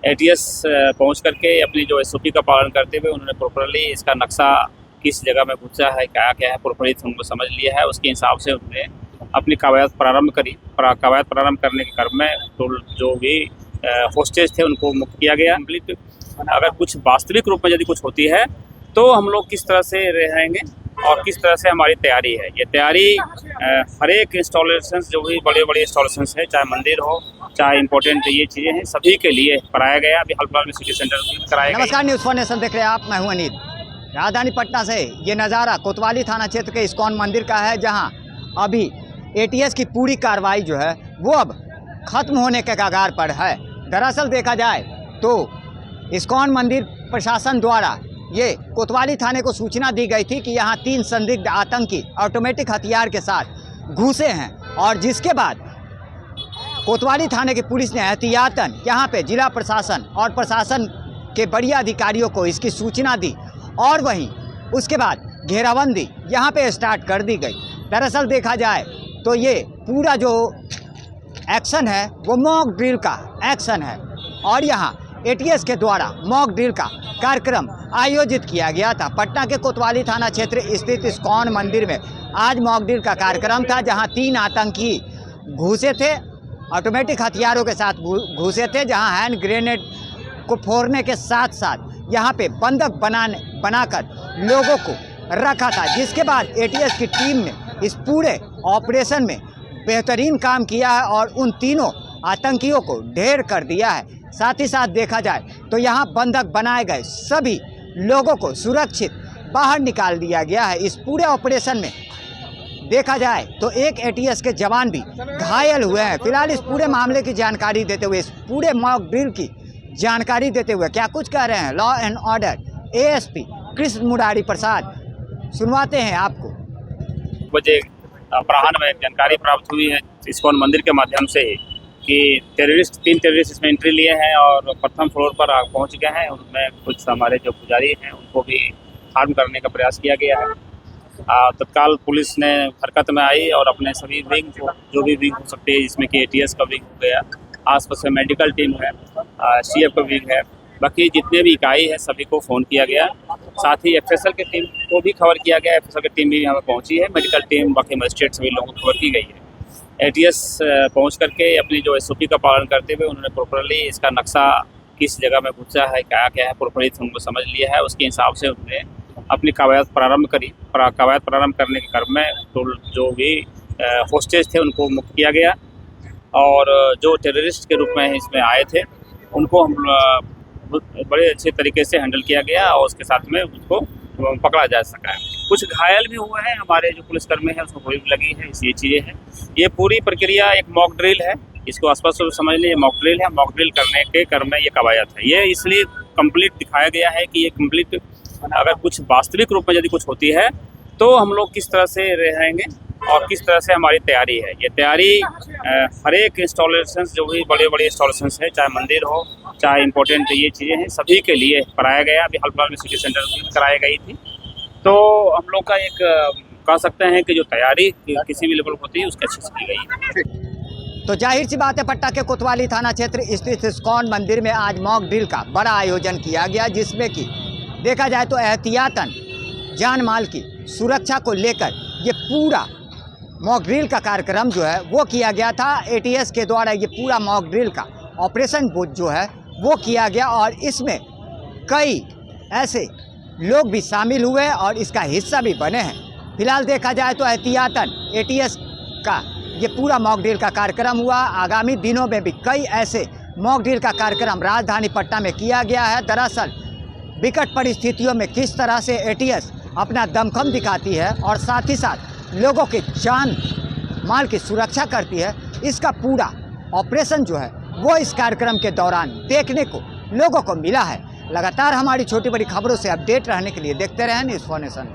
ATS पहुंच करके अपनी जो एसओपी का पालन करते हुए उन्होंने प्रॉपरली इसका नक्शा किस जगह में घुसा है, क्या क्या है, प्रॉपरली उनको समझ लिया है। उसके हिसाब से उन्होंने अपनी कवायद प्रारंभ करी। कवायद प्रारंभ करने के क्रम में तो जो भी होस्टेज थे उनको मुक्त किया गया। कंप्लीट अगर कुछ वास्तविक रूप में यदि कुछ होती है तो हम लोग किस तरह से रहेंगे और किस तरह से हमारी तैयारी है। ये तैयारी हर एक इंस्टॉलेशंस जो भी बड़े बड़े इंस्टॉलेशंस है, चाहे मंदिर हो, चाहे इंपॉर्टेंट ये चीज़ें हैं, सभी के लिए कराया गया। अभी हाल फिलहाल में सिटी सेंटर में कराया गया। नमस्कार, न्यूज़ 4 नेशन देख रहे हैं आप। मैं हूं अनिल। राजधानी पटना से ये नज़ारा कोतवाली थाना क्षेत्र के इस्कॉन मंदिर का है, जहां अभी एटीएस की पूरी कार्रवाई जो है वो अब खत्म होने के कगार पर है। दरअसल देखा जाए तो इस्कॉन मंदिर प्रशासन द्वारा ये कोतवाली थाने को सूचना दी गई थी कि यहाँ 3 संदिग्ध आतंकी ऑटोमेटिक हथियार के साथ घुसे हैं, और जिसके बाद कोतवाली थाने की पुलिस ने एहतियातन यहाँ पे जिला प्रशासन और प्रशासन के बड़े अधिकारियों को इसकी सूचना दी, और वहीं उसके बाद घेराबंदी यहाँ पे स्टार्ट कर दी गई। दरअसल देखा जाए तो ये पूरा जो एक्शन है वो मॉक ड्रिल का एक्शन है, और यहाँ एटीएस के द्वारा मॉक ड्रिल का कार्यक्रम आयोजित किया गया था। पटना के कोतवाली थाना क्षेत्र स्थित इस्कॉन मंदिर में आज मॉक ड्रिल का कार्यक्रम था, जहां 3 आतंकी घुसे थे, ऑटोमेटिक हथियारों के साथ घुसे थे, जहां हैंड ग्रेनेड को फोड़ने के साथ साथ यहां पे बंधक बनाकर लोगों को रखा था। जिसके बाद एटीएस की टीम ने इस पूरे ऑपरेशन में बेहतरीन काम किया है और उन तीनों आतंकियों को ढेर कर दिया है। साथ ही साथ देखा जाए तो यहाँ बंधक बनाए गए सभी लोगों को सुरक्षित बाहर निकाल दिया गया है। इस पूरे ऑपरेशन में देखा जाए तो एक एटीएस के जवान भी घायल हुए हैं। फिलहाल इस पूरे मामले की जानकारी देते हुए, इस पूरे मॉक ड्रिल की जानकारी देते हुए क्या कुछ कह रहे हैं law and order ASP Krishna Murari Prasad, सुनवाते हैं आपको। मुझे अपराह्न में जानकारी प्राप्त हुई है इस्कॉन मंदिर के माध्यम से कि 3 टेररिस्ट इसमें एंट्री लिए हैं और प्रथम फ्लोर पर पहुंच गए हैं। उनमें कुछ हमारे जो पुजारी हैं उनको भी हार्म करने का प्रयास किया गया है। तत्काल पुलिस ने हरकत में आई और अपने सभी विंग को, जो भी विंग हो सकती है, जिसमें कि एटीएस का विंग हो गया, आसपास में मेडिकल टीम है, सीएफ का विंग है, बाकी जितने भी इकाई है सभी को फ़ोन किया गया। साथ ही एफएसएल की टीम को भी खबर किया गया। एफएसएल की टीम भी यहाँ पर पहुँची है, मेडिकल टीम, बाकी मजिस्ट्रेट सभी लोगों को खबर की गई है। एटीएस पहुंच करके अपनी जो एसओपी का पालन करते हुए उन्होंने प्रॉपरली इसका नक्शा किस जगह में घुसा है, क्या क्या है, प्रॉपरली उनको समझ लिया है। उसके हिसाब से उन्होंने अपनी कवायद प्रारंभ करी। कवायद प्रारंभ करने के क्रम में तो जो भी होस्टेज थे उनको मुक्त किया गया, और जो टेररिस्ट के रूप में इसमें आए थे उनको हम बड़े अच्छे तरीके से हैंडल किया गया, और उसके साथ में उसको पकड़ा जा सका है। कुछ घायल भी हुए हैं हमारे जो पुलिसकर्मी हैं, उसको गोली भी लगी है। ये चीज़ें हैं। ये पूरी प्रक्रिया एक मॉक ड्रिल है, इसको स्पष्ट रूप से समझ लीजिए, मॉक ड्रिल है। मॉक ड्रिल करने के क्रम में ये कवायद है। ये इसलिए कंप्लीट दिखाया गया है कि ये कंप्लीट अगर कुछ वास्तविक रूप में यदि कुछ होती है तो हम लोग किस तरह से रहेंगे और किस तरह से हमारी तैयारी है। ये तैयारी हर एक इंस्टॉलेशंस जो भी बड़े बड़े इंस्टॉलेशंस है, चाहे मंदिर हो, चाहे इंपॉर्टेंट ये चीज़ें हैं, सभी के लिए कराया गया। अभी हाल फिलहाल में सिटी सेंटर में कराई गई थी। तो हम लोग का एक कह सकते हैं कि जो तैयारी किसी भी लेवल होती है उसकी अच्छी से की गई है। तो जाहिर सी बात है, पटना के कोतवाली थाना क्षेत्र स्थित इस्कॉन मंदिर में आज मॉक ड्रिल का बड़ा आयोजन किया गया, जिसमें कि देखा जाए तो एहतियातन जान माल की सुरक्षा को लेकर ये पूरा मॉक ड्रिल का कार्यक्रम जो है वो किया गया था। एटीएस के द्वारा ये पूरा मॉक ड्रिल का ऑपरेशन जो है वो किया गया, और इसमें कई ऐसे लोग भी शामिल हुए और इसका हिस्सा भी बने हैं। फिलहाल देखा जाए तो एहतियातन एटीएस का ये पूरा मॉक ड्रिल का कार्यक्रम हुआ। आगामी दिनों में भी कई ऐसे मॉक ड्रिल का कार्यक्रम राजधानी पटना में किया गया है। दरअसल विकट परिस्थितियों में किस तरह से एटीएस अपना दमखम दिखाती है और साथ ही साथ लोगों के जान माल की सुरक्षा करती है, इसका पूरा ऑपरेशन जो है वो इस कार्यक्रम के दौरान देखने को लोगों को मिला है। लगातार हमारी छोटी बड़ी खबरों से अपडेट रहने के लिए देखते रहें न्यूज़ 4 नेशन।